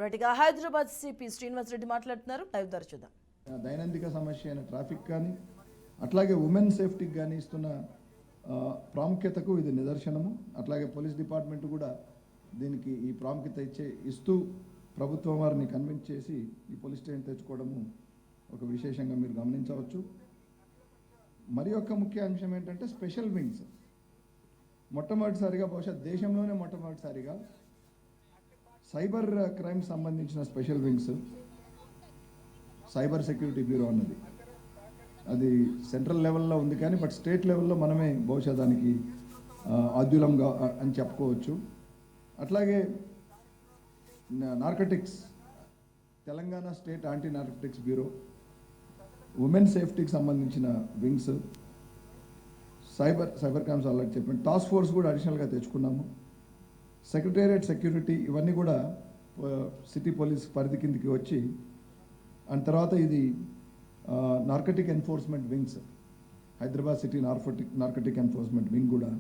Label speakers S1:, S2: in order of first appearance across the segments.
S1: రైట్గా Hyderabad CP Srinivas Reddy మాట్లాడుతున్నారు. Live ద్వారా చూద్దాం.
S2: దైనందిక సమస్య అయిన ట్రాఫిక్ కానీ అట్లాగే ఉమెన్ సేఫ్టీకి కానీ ఇస్తున్న ప్రాముఖ్యతకు ఇది నిదర్శనము. అట్లాగే పోలీస్ డిపార్ట్మెంట్ కూడా దీనికి ఈ ప్రాముఖ్యత ఇస్తూ ప్రభుత్వం వారిని కన్విన్స్ చేసి ఈ పోలీస్ స్టేషన్ తెచ్చుకోవడము ఒక విశేషంగా మీరు గమనించవచ్చు. మరి ఒక ముఖ్య అంశం ఏంటంటే స్పెషల్ వింగ్స్. మొట్టమొదటిసారిగా బహుశా దేశంలోనే మొట్టమొదటిసారిగా సైబర్ క్రైమ్ సంబంధించిన special wings cyber security bureau అన్నది అది సెంట్రల్ లెవెల్లో ఉంది, కానీ బట్ స్టేట్ లెవెల్లో మనమే బహుశా దానికి ఆద్యులంగా అని చెప్పుకోవచ్చు. అట్లాగే narcotics, Telangana state anti narcotics bureau, women సేఫ్టీకి సంబంధించిన వింగ్స్, సైబర్ క్రైమ్స్ ఆల్రెడీ చెప్పాను. టాస్క్ ఫోర్స్ కూడా అడిషనల్గా తెచ్చుకున్నాము. సెక్రటేరియట్ సెక్యూరిటీ, ఇవన్నీ కూడా సిటీ పోలీస్ పరిధి కిందకి వచ్చి అండ్ తర్వాత ఇది narcotic enforcement wings, Hyderabad city narcotic enforcement wing కూడా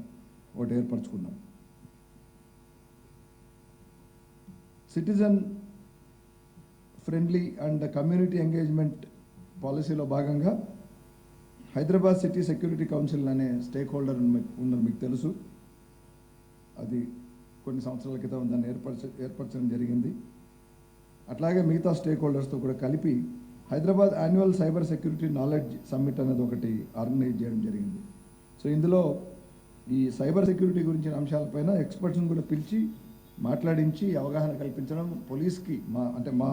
S2: ఒకటి ఏర్పరచుకున్నాం. Citizen friendly and community engagement పాలసీలో భాగంగా హైదరాబాద్ సిటీ సెక్యూరిటీ కౌన్సిల్ అనే స్టేక్ హోల్డర్ ఉన్నారు, మీకు తెలుసు. అది కొన్ని సంవత్సరాల క్రితం దాన్ని ఏర్పరచడం జరిగింది. అట్లాగే మిగతా స్టేక్ హోల్డర్స్తో కూడా కలిపి Hyderabad annual cyber security knowledge summit అనేది ఒకటి ఆర్గనైజ్ చేయడం జరిగింది. సో ఇందులో ఈ సైబర్ సెక్యూరిటీ గురించిన అంశాలపైన ఎక్స్పర్ట్స్ని కూడా పిలిచి మాట్లాడించి అవగాహన కల్పించడం, పోలీస్కి మా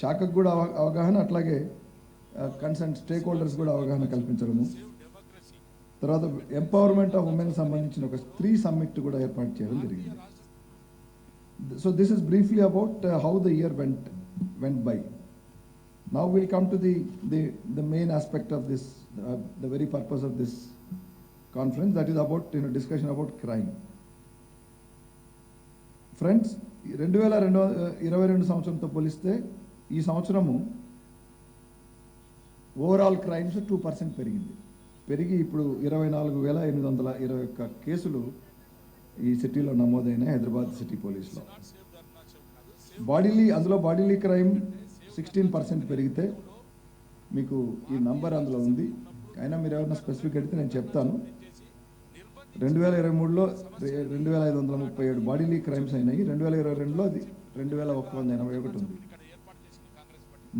S2: శాఖకు కూడా అవగాహన, అట్లాగే కన్సర్న్ స్టేక్ హోల్డర్స్ కూడా అవగాహన కల్పించడము. తర్వాత ఎంపవర్మెంట్ ఆఫ్ ఉమెన్ సంబంధించిన ఒక స్త్రీ సమ్మిట్ కూడా ఏర్పాటు చేయడం జరిగింది. So this is briefly about how the year went by. Now we'll come to the main aspect of this, the very purpose of this conference, that is about discussion about crime. Friends, 2022 సంవత్సరంతో పోలిస్తే ఈ సంవత్సరము overall crimes 2% పెరిగి ఇప్పుడు 24,821 కేసులు ఈ సిటీలో నమోదైన హైదరాబాద్ సిటీ పోలీస్లో. అందులో బాడీలీ క్రైమ్ 16% పెరిగితే మీకు ఈ నంబర్ అందులో ఉంది. అయినా మీరు ఎవరైనా స్పెసిఫిక్ అడిగితే నేను చెప్తాను. 2023లో 2,537 బాడీలీ క్రైమ్స్ అయినాయి. 2022లో అది 2,181 ఉంది.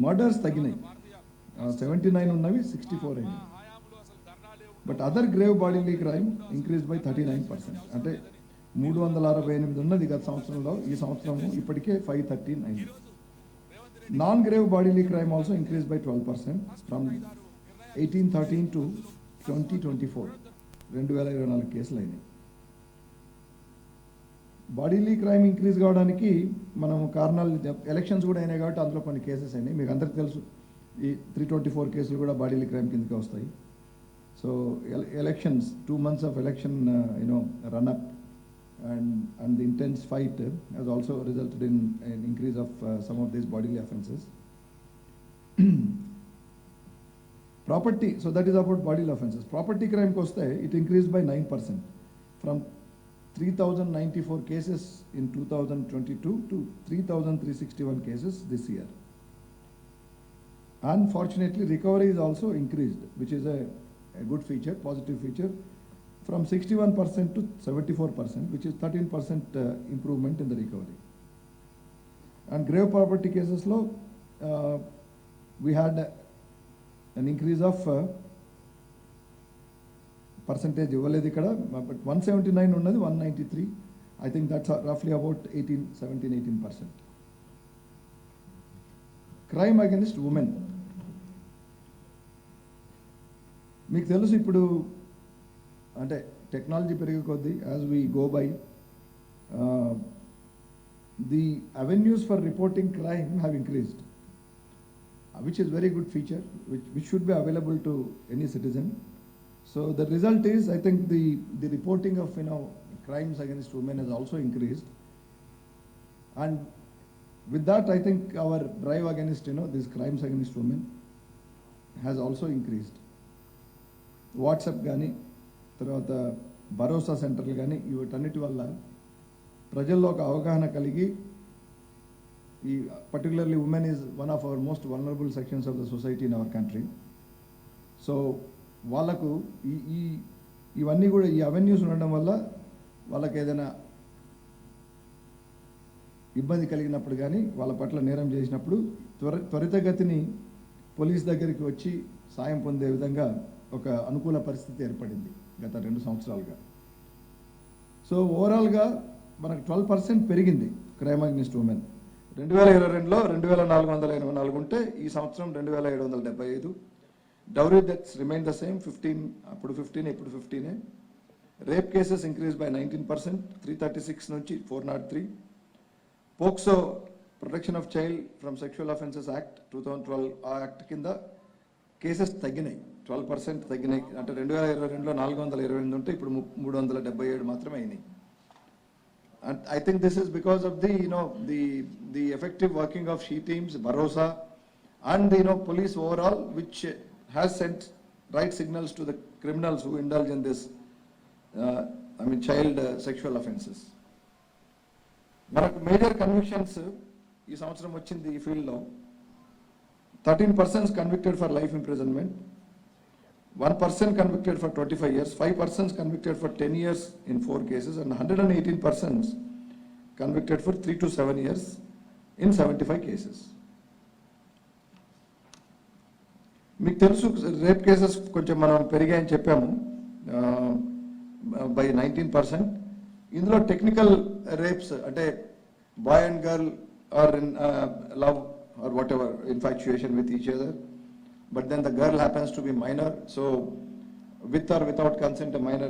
S2: మర్డర్స్ తగ్గినాయి, 79 ఉన్నవి 64 అయినాయి. But other grave bodily crime increase by 39%. అంటే 368 ఉన్నది గత సంవత్సరంలో, ఈ సంవత్సరం ఇప్పటికే 513 అయింది. Non grave bodily crime also increase by 12% from 1813 to 2024, 2024 కేసులు అయినాయి. బాడీలీ క్రైమ్ ఇంక్రీజ్ కావడానికి మనం కారణాలు, ఎలక్షన్స్ కూడా అయినాయి కాబట్టి అందులో కొన్ని కేసెస్ అయినాయి. మీకు అందరికీ తెలుసు ఈ 324 కేసులు కూడా బాడీలీ క్రైమ్ కిందకి వస్తాయి. So elections, 2 months of election run up and the intense fight has also resulted in an increase of some of these bodily offences. Property, so that is about bodily offences. Property crime koste it increased by 9% from 3,094 cases in 2022 to 3,361 cases this year. Unfortunately, recovery is also increased, which is a good feature, positive feature, from 61% to 74%, which is 13% improvement in the recovery. And grave property cases low, we had an increase of percentage ఇవ్వలేదు ఇక్కడ, but 179 ఉన్నది 193. I think that's roughly about 18%. Crime against women. మీకు తెలుసు ఇప్పుడు అంటే technology పెరిగే కొద్దీ as we go by the avenues for reporting crime have increased, which is very good feature which should be available to any citizen. So the result is, I think the reporting of crimes against women has also increased, and with that I think our drive against these crimes against women has also increased. WhatsApp కానీ తర్వాత భరోసా సెంటర్లు కానీ వీటన్నిటి వల్ల ప్రజల్లో ఒక అవగాహన కలిగి particularly women is one of our most vulnerable sections of the society in our country. So వాళ్ళకు ఇవన్నీ కూడా ఈ అవెన్యూస్ ఉండడం వల్ల వాళ్ళకి ఏదైనా ఇబ్బంది కలిగినప్పుడు కానీ వాళ్ళ పట్ల నేరం చేసినప్పుడు త్వరితగతిని పోలీస్ దగ్గరికి వచ్చి సాయం పొందే విధంగా ఒక అనుకూల పరిస్థితి ఏర్పడింది గత 2 సంవత్సరాలుగా. సో ఓవరాల్గా మనకు 12% పెరిగింది క్రైమ్ అగెనిస్ట్ ఉమెన్. 2022లో 2484 ఉంటే ఈ సంవత్సరం 2775. Dowry deaths remain the same, 15 అప్పుడు 15 ఇప్పుడు 15. రేప్ కేసెస్ ఇంక్రీజ్ బై 19%, 336 నుంచి 403. POCSO protection of child from sexual offences act 2012 ఆ యాక్ట్ కింద కేసెస్ తగ్గినాయి, 12% తగ్గినాయి. అంటే 2022లో 428 ఉంటే ఇప్పుడు 377 మాత్రమే అయినాయి. And I think this is because of the effective working of SHE teams, Bharosa, and police overall, which has sent right signals to the criminals who indulge in this, child sexual offences. మనకు major convictions ఈ సంవత్సరం వచ్చింది ఈ ఫీల్డ్లో. 13 persons convicted for life imprisonment, 1 person convicted for 25 years, 5 persons convicted for 10 years in 4 cases, and 118 persons convicted for 3 to 7 years in 75 cases. మీకు తెలుసు rape cases కొంచెం మనం పెరిగాయని చెప్పాము బై 19%. ఇందులో టెక్నికల్ రేప్స్ అంటే boy and girl are in love or whatever, infatuation with each other, but then the girl happens to be minor, so with or without consent a minor,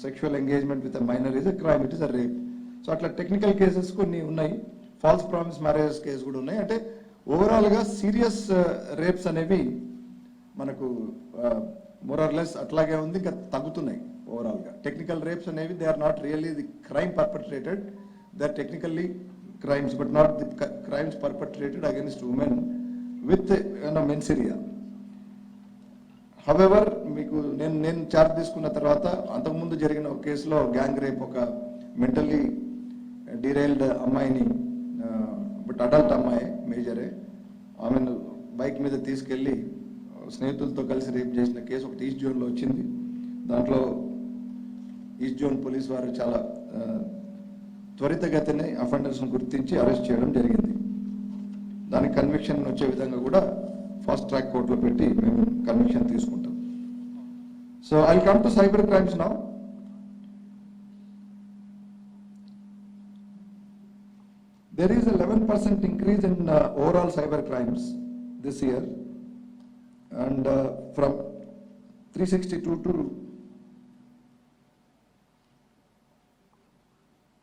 S2: sexual engagement with a minor is a crime, it is a rape. So atla technical cases konni unnai, false promise marriages case kuda unnai. Ante overall ga serious rapes anevi manaku more or less atlage undi, inga tagutunnai overall ga. Technical rapes anevi they are not really the crime perpetrated, they are technically crimes, but not the crimes perpetrated against women with menseria. However, మీకు నేను charge తీసుకున్న తర్వాత అంతకుముందు జరిగిన ఒక కేసులో gang rape, ఒక mentally డిరైల్డ్ అమ్మాయిని, బట్ అడల్ట్ అమ్మాయి మేజరే, ఆమెను బైక్ మీద తీసుకెళ్ళి స్నేహితులతో కలిసి రేప్ చేసిన కేసు ఒకటి ఈస్ట్ జోన్లో వచ్చింది. దాంట్లో ఈస్ట్ జోన్ పోలీస్ వారు చాలా త్వరితగతినే అఫెండర్స్ను గుర్తించి అరెస్ట్ చేయడం జరిగింది. దానికి కన్విక్షన్ వచ్చే విధంగా కూడా ఫాస్ట్ ట్రాక్ కోర్టులో పెట్టి మేము కన్విక్షన్ తీసుకుంటాం. So I come to cyber crimes now. There is 11% increase in overall cyber crimes this year, and from 362 to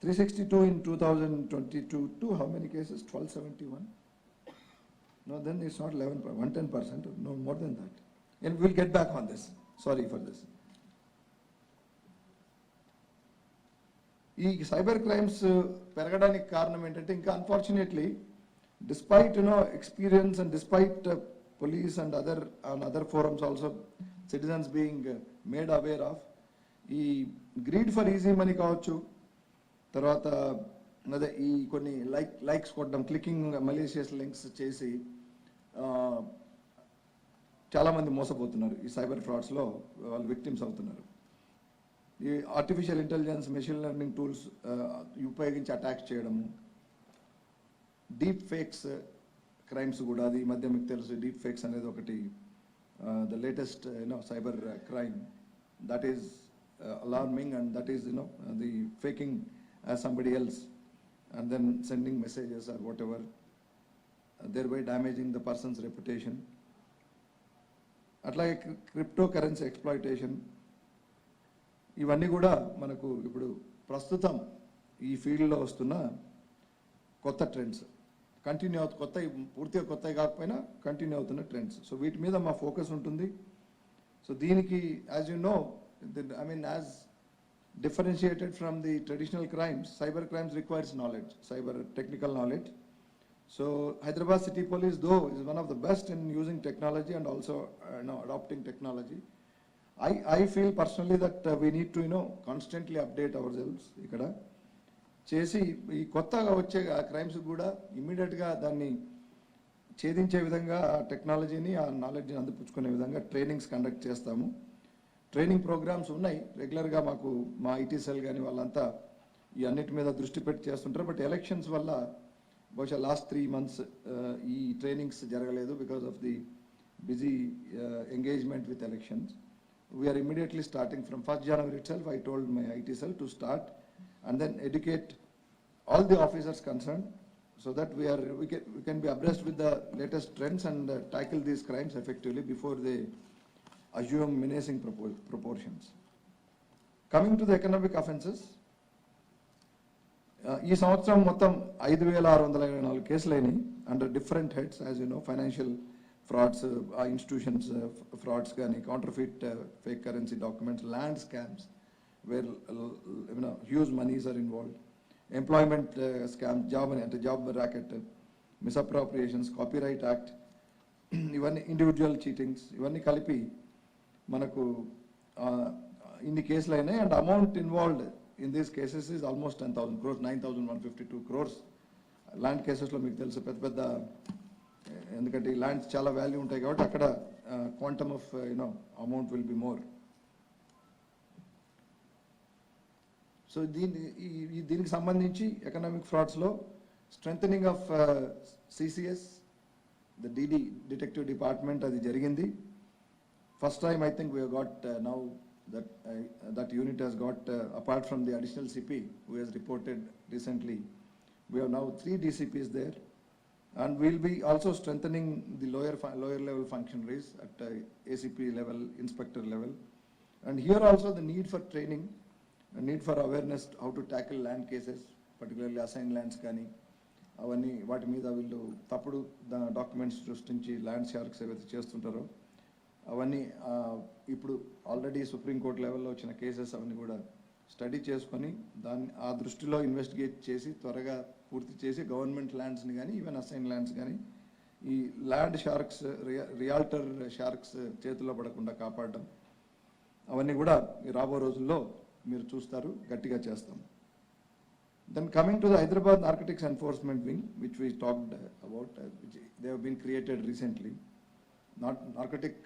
S2: 362 in 2022 to how many cases? 1271. No, then it's not 11%, 110%, no more than that. And we'll get back on this. Sorry for this. ఈ cyber crimes పెరగడానికి కారణం ఏంటంటే, ఇంకా unfortunately despite experience and despite police and other forums also, citizens being made aware of ఈ greed for easy money కావచ్చు, తర్వాత అదే ఈ కొన్ని లైక్స్ కొట్టడం, క్లికింగ్ మలీషియస్ లింక్స్ చేసి చాలామంది మోసపోతున్నారు. ఈ సైబర్ ఫ్రాడ్స్లో వాళ్ళు విక్టిమ్స్ అవుతున్నారు. ఈ artificial intelligence, machine learning tools ఉపయోగించి అటాక్స్ చేయడము, డీప్ ఫేక్స్ క్రైమ్స్ కూడా. అది ఈ మధ్య మీకు తెలుసు, డీప్ ఫేక్స్ అనేది ఒకటి the latest cyber crime that is alarming, and that is the faking as somebody else and then sending messages or whatever, thereby damaging the person's reputation. అట్లాగే cryptocurrency exploitation, ఇవన్నీ కూడా మనకు ఇప్పుడు ప్రస్తుతం ఈ ఫీల్డ్లో వస్తున్న కొత్త ట్రెండ్స్. కంటిన్యూ కొత్త, పూర్తిగా కొత్తవి కాకపోయినా కంటిన్యూ అవుతున్న ట్రెండ్స్. సో వీటి మీద మా ఫోకస్ ఉంటుంది. సో దీనికి as you know, as differentiated from the traditional crimes, cyber crimes requires knowledge, cyber technical knowledge. So Hyderabad City Police, though, is one of the best in using technology and also adopting technology. I feel personally that we need to constantly update ourselves ikkada. చేసి ఈ కొత్తగా వచ్చే crimes కూడా ఇమ్మీడియట్గా దాన్ని ఛేదించే విధంగా ఆ టెక్నాలజీని ఆ నాలెడ్జ్ని అందిపుచ్చుకునే విధంగా ట్రైనింగ్స్ కండక్ట్ చేస్తాము. ట్రైనింగ్ ప్రోగ్రామ్స్ ఉన్నాయి రెగ్యులర్గా మాకు మా ఐటీ సెల్ కానీ వాళ్ళంతా ఈ అన్నిటి మీద దృష్టి పెట్టి చేస్తుంటారు. బట్ ఎలక్షన్స్ వల్ల బహుశా లాస్ట్ 3 months ఈ ట్రైనింగ్స్ జరగలేదు because of the busy engagement with elections. We are immediately starting from 1st January itself. I told my IT cell to start and then educate all the officers concerned so that we can be abreast with the latest trends and tackle these crimes effectively before they assume menacing proportions. Coming to the economic offences, ఈ సంవత్సరం మొత్తం 5,624 కేసులైనవి under different heads. As you know, financial frauds, ఆ institutions frauds కానీ, counterfeit fake currency documents, land scams where huge monies are involved, employment scam, job racket, misappropriations, copyright act, ఇవన్నీ individual cheatings, ఇవన్నీ కలిపి మనకు ఇన్ని కేసులు అయినాయి. And amount involved in these cases is almost 10,000 crores, 9,152 crores. Land కేసెస్లో మీకు తెలుసు పెద్ద ఎందుకంటే ఈ ల్యాండ్స్ చాలా వాల్యూ ఉంటాయి కాబట్టి అక్కడ quantum of amount will be more. So దీనికి సంబంధించి ఎకనామిక్ ఫ్రాడ్స్లో strengthening of CCS, the DD detective department, అది జరిగింది. First time I think we have got now that unit has got apart from the additional CP who has reported recently, we have now 3 DCPs there, and we'll be also strengthening the lower level functionaries at ACP level, inspector level. And here also the need for training, a need for awareness how to tackle land cases, particularly assigned lands కానీ అవన్నీ వాటి మీద వీళ్ళు తప్పుడు documents సృష్టించి land sharks ఏవైతే చేస్తుంటారో అవన్నీ ఇప్పుడు ఆల్రెడీ సుప్రీంకోర్టు లెవెల్లో వచ్చిన కేసెస్ అవన్నీ కూడా స్టడీ చేసుకొని ఆ దృష్టిలో ఇన్వెస్టిగేట్ చేసి త్వరగా పూర్తి చేసి గవర్నమెంట్ ల్యాండ్స్ని కానీ ఈవెన్ అసైన్ ల్యాండ్స్ కానీ ఈ ల్యాండ్ షార్క్స్, రియాల్టర్ షార్క్స్ చేతుల్లో పడకుండా కాపాడడం, అవన్నీ కూడా రాబో రోజుల్లో మీరు చూస్తారు, గట్టిగా చేస్తాం. Then coming to the Hyderabad Narcotics Enforcement Wing, which we talked about, which they have been created recently. Narcotic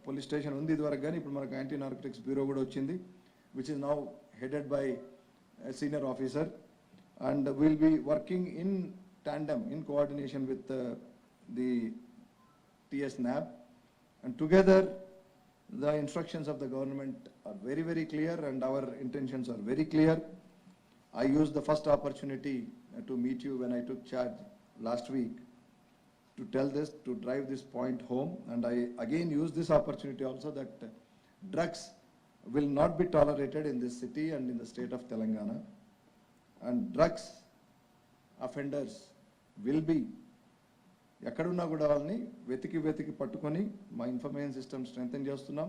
S2: police station ఉంది ఇదివరకు, కానీ ఇప్పుడు మనకు యాంటీ నార్కోటిక్స్ బ్యూరో కూడా వచ్చింది, which is now headed by senior officer, and will be working in tandem, in coordination with the TS NAB, and together the instructions of the government are very, very clear and our intentions are very clear. I used the first opportunity to meet you when I took charge last week to tell this, to drive this point home, and I again use this opportunity also that drugs will not be tolerated in this city and in the state of Telangana, and drugs offenders will be ఎక్కడున్నా కూడా వాళ్ళని వెతికి పట్టుకొని మా information system strengthen చేస్తున్నాం.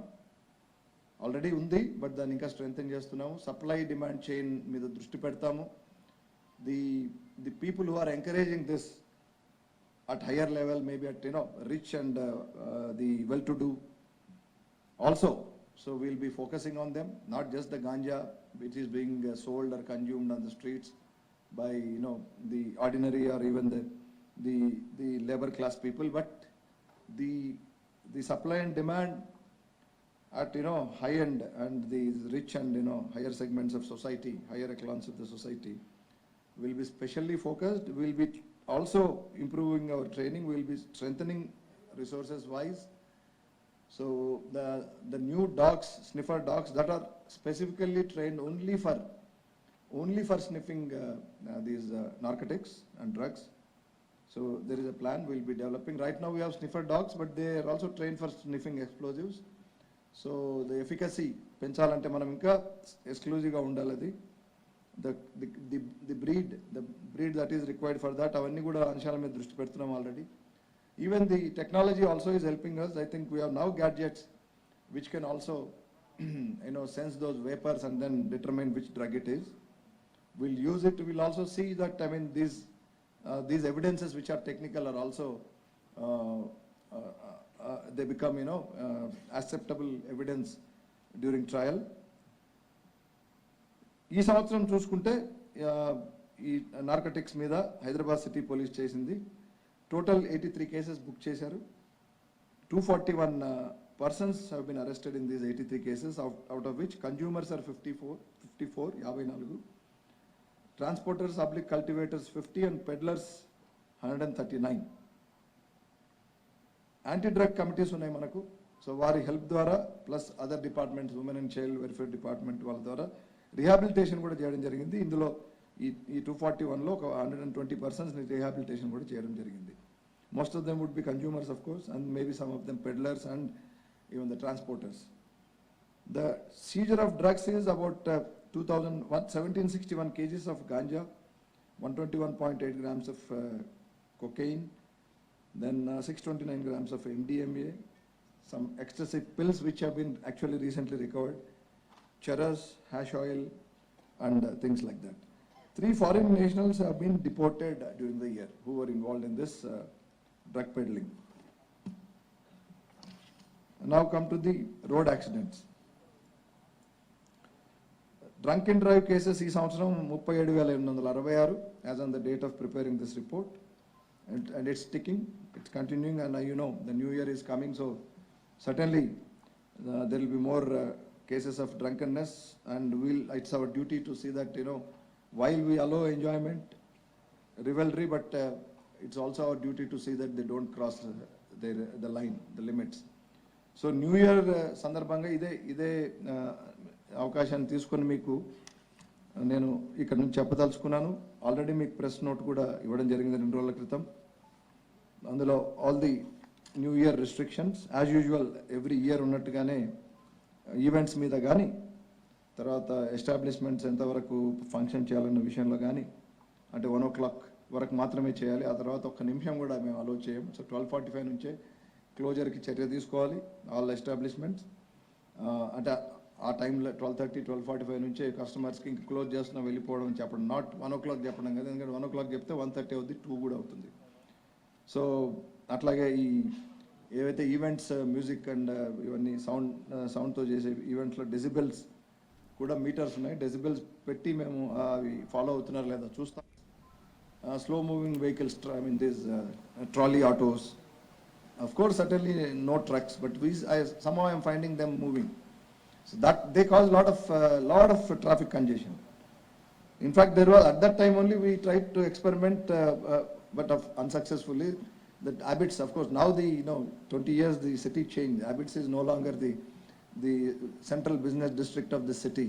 S2: Already ఉంది, but దాన్ని ఇంకా స్ట్రెంగ్తెన్ చేస్తున్నాము. సప్లై డిమాండ్ చైన్ మీద దృష్టి పెడతాము. The people who are encouraging this at higher level, maybe at rich and the well-to-do also. So we'll be focusing on them, not just the ganja which is being sold or consumed on the streets by the ordinary or even the labor class people, but the supply and demand at high end and the rich and higher segments of society, higher echelons of the society will be specially focused. We'll be also improving our training, we will be strengthening resources wise. So the new dogs, sniffer dogs, that are specifically trained only for sniffing these narcotics and drugs. So there is a plan we'll be developing. Right now we have sniffer dogs, but they are also trained for sniffing explosives. So the efficacy పెంచాలంటే మనం ఇంకా ఎక్స్క్లూజివ్గా ఉండాలి. అది the breed that is required for that, అవన్నీ కూడా అంశాల మీద దృష్టి పెడుతున్నాం already. Even the technology also is helping us. I think we have now gadgets which can also sense those vapors and then determine which drug it is. We'll use it. We'll also see that these evidences which are technical are also they become acceptable evidence during trial. ఈ సంవత్సరం చూసుకుంటే ఈ narcotics మీద Hyderabad city police చేసింది. Total 83 cases book చేశారు. 241 persons have been arrested in these 83 cases, out of which consumers are 54, transporters, public cultivators 50, and peddlers 139. Anti-drug committees ఉన్నాయి మనకు. So వారి హెల్ప్ ద్వారా plus other departments, women and child welfare department వాళ్ళ ద్వారా rehabilitation కూడా చేయడం జరిగింది. ఇందులో ఈ 241లో ఒక 120 persons రిహాబిలిటేషన్ కూడా చేయడం జరిగింది. Most of them would be consumers of course, and maybe some of them peddlers and even the transporters. The seizure of drugs is about 1761 kgs of ganja, 121.8 grams of cocaine, then 629 grams of MDMA, some excessive pills which have been actually recently recovered, charas, hash oil, and things like that. 3 foreign nationals have been deported during the year who were involved in this drug peddling. Now come to the road accidents. Drunk and drive cases ఈ సంవత్సరం 37,866 as on the date of preparing this report, and it's ticking, it's continuing, and you know the new year is coming, so certainly there will be more cases of drunkenness, and it's our duty to see that, you know, while we allow enjoyment, revelry, but it's also our duty to see that they don't cross the line, the limits. So new year సందర్భంగా ఇదే అవకాశాన్ని తీసుకొని మీకు నేను ఇక్కడ నుంచి చెప్పదలుచుకున్నాను. Already మీకు ప్రెస్ నోట్ కూడా ఇవ్వడం జరిగింది 2 రోజుల క్రితం. అందులో all the new year restrictions as usual every year ఉన్నట్టుగానే ఈవెంట్స్ మీద కానీ, తర్వాత ఎస్టాబ్లిష్మెంట్స్ ఎంతవరకు ఫంక్షన్ చేయాలన్న విషయంలో కానీ, అంటే 1 o'clock వరకు మాత్రమే చేయాలి, ఆ తర్వాత 1 నిమిషం కూడా మేము అలో చేయం. సో 12:45 నుంచే క్లోజర్కి చర్య తీసుకోవాలి ఆల్ ఎస్టాబ్లిష్మెంట్స్. అంటే ఆ టైంలో 12:30, 12:45 నుంచే కస్టమర్స్కి ఇంక క్లోజ్ చేస్తున్నాం వెళ్ళిపోవడం చెప్పడం, నాట్ 1 o'clock చెప్పడం కదా, ఎందుకంటే 1 o'clock చెప్తే 1:30 అవుతుంది, 2 కూడా అవుతుంది. సో అట్లాగే ఈ ఏవైతే ఈవెంట్స్ మ్యూజిక్ అండ్ ఇవన్నీ సౌండ్తో చేసే ఈవెంట్స్లో డెసిబెల్స్ కూడా మీటర్స్ ఉన్నాయి. డెసిబెల్స్ పెట్టి మేము అవి ఫాలో అవుతున్నారు లేదా చూస్తాం. Slow moving vehicles, I mean this trolley autos, of course certainly no trucks, but somehow I'm finding them moving, so that they cause lot of traffic congestion. In fact, there was at that time only we tried to experiment, but unsuccessfully, that Abbots, of course now 20 years the city changed. Abbots is no longer the central business district of the city.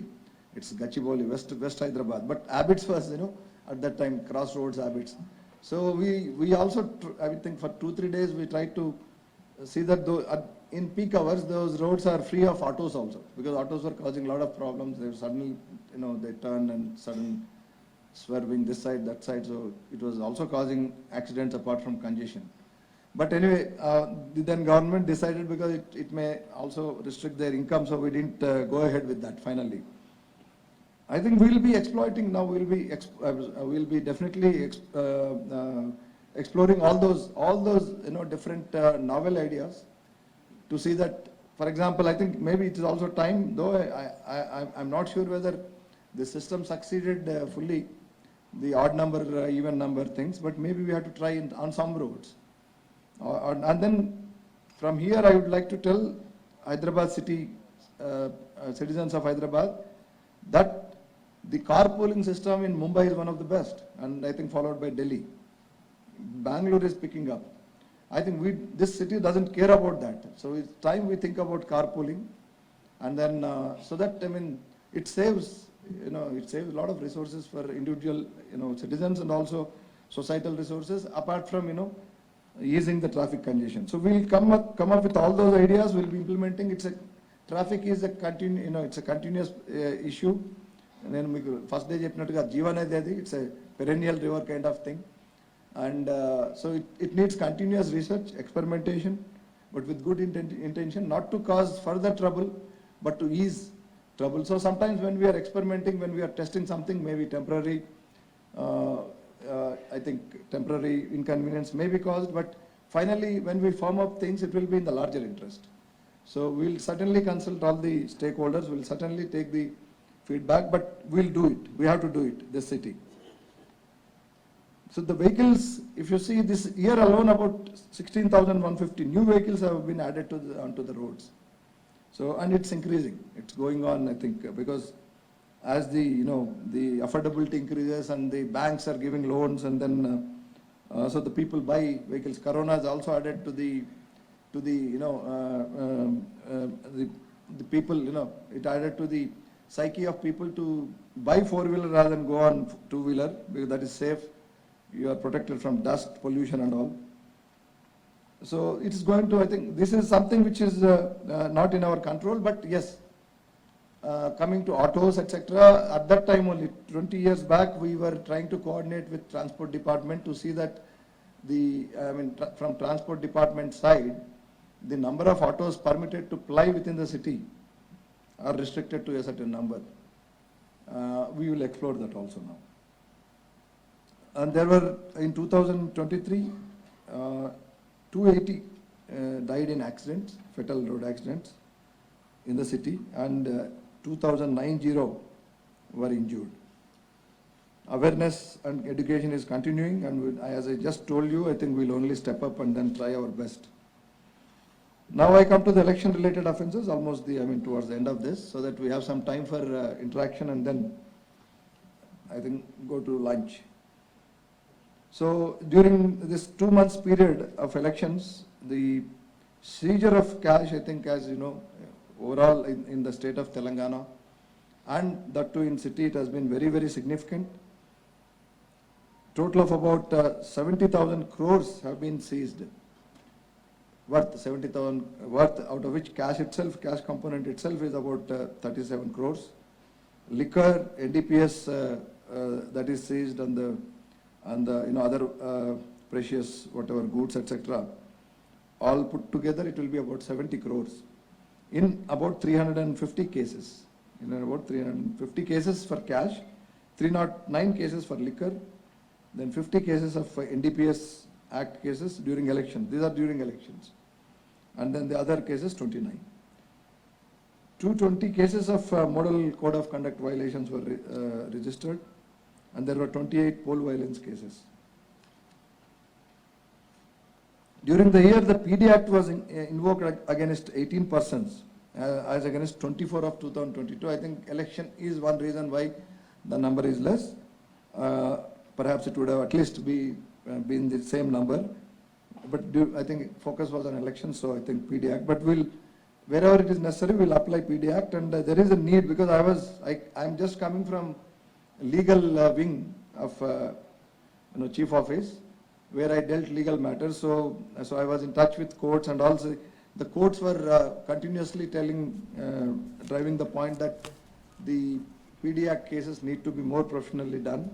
S2: It's Gachibowli, west Hyderabad, but Abbots was at that time crossroads Abbots. So we also, I think for 2-3 days we tried to see that in peak hours those roads are free of autos also, because autos were causing a lot of problems. They suddenly, they turn and sudden swerving this side, that side, so it was also causing accidents apart from congestion. But anyway, then government decided, because it may also restrict their income, so we didn't go ahead with that finally. I think we'll be exploiting now. We'll be definitely exploring all those different novel ideas to see that. For example, I think maybe it is also time, though I'm not sure whether the system succeeded fully, the odd number, even number things, but maybe we have to try on some roads. And then from here, I would like to tell Hyderabad city citizens of Hyderabad that the carpooling system in Mumbai is one of the best, and I think followed by Delhi. Bangalore is picking up. I think this city doesn't care about that. So it's time we think about carpooling, and then so that, I mean, it saves a lot of resources for individual citizens, and also societal resources, apart from easing the traffic congestion. So we'll come up with all those ideas. We'll be implementing. Traffic is a it's a continuous issue. నేను మీకు first day చెప్పినట్టుగా జీవన్ అనేది it's a perennial river kind of thing, and so it needs continuous research, experimentation, but with good intention, not to cause further trouble but to is trouble. So sometimes when we are experimenting, when we are testing something, maybe temporary, I think temporary inconvenience may be caused, but finally when we firm up things, it will be in the larger interest. So we'll certainly consult all the stakeholders, we'll certainly take the feedback, but we'll do it. We have to do it, this city. So the vehicles, if you see this year alone, about 16,150 new vehicles have been added to onto the roads. So, and it's increasing. It's going on, I think, because as the the affordability increases and the banks are giving loans, and then so the people buy vehicles. Corona has also added to the the people, it added to the psyche of people to buy four-wheeler rather than go on two-wheeler, because that is safe. You are protected from dust, pollution and all. So it is going to, I think, this is something which is not in our control, but yes, coming to autos, etc. At that time only, 20 years back, we were trying to coordinate with Transport Department to see that from Transport Department side, the number of autos permitted to ply within the city are restricted to a certain number. We will explore that also now. And there were, in 2023, 280 died in accidents, fatal road accidents in the city, and 2,090 were injured. Awareness and education is continuing, and as I just told you, I think we'll only step up and then try our best. Now I come to the election-related offences, almost towards the end of this, so that we have some time for interaction, and then I think go to lunch. So during this 2 months period of elections, the seizure of cash, I think, as you know, overall in the state of Telangana, and that too in city, it has been very, very significant. Total of about 70,000 crores have been seized, worth 70,000 worth, out of which cash component itself is about 37 crores. Liquor, NDPS that is seized, and the other precious whatever goods, etc. all put together, it will be about 70 crores in about 350 cases. In about 350 cases for cash, 309 cases for liquor, then 50 cases of NDPS Act cases during elections. These are during elections. And then the other cases, 29. 220 cases of Model Code of Conduct violations were registered, and there were 28 poll violence cases. During the year, the PD Act was invoked against 18 persons, as against 24 of 2022. I think election is one reason why the number is less. Perhaps it would have at least been the same number, but I think focus was on elections, so I think PD Act. But wherever it is necessary, we'll apply PD Act, and there is a need, because I'm just coming from legal wing of chief office, where I dealt legal matters. So I was in touch with courts, and also the courts were continuously driving the point that the PD Act cases need to be more professionally done.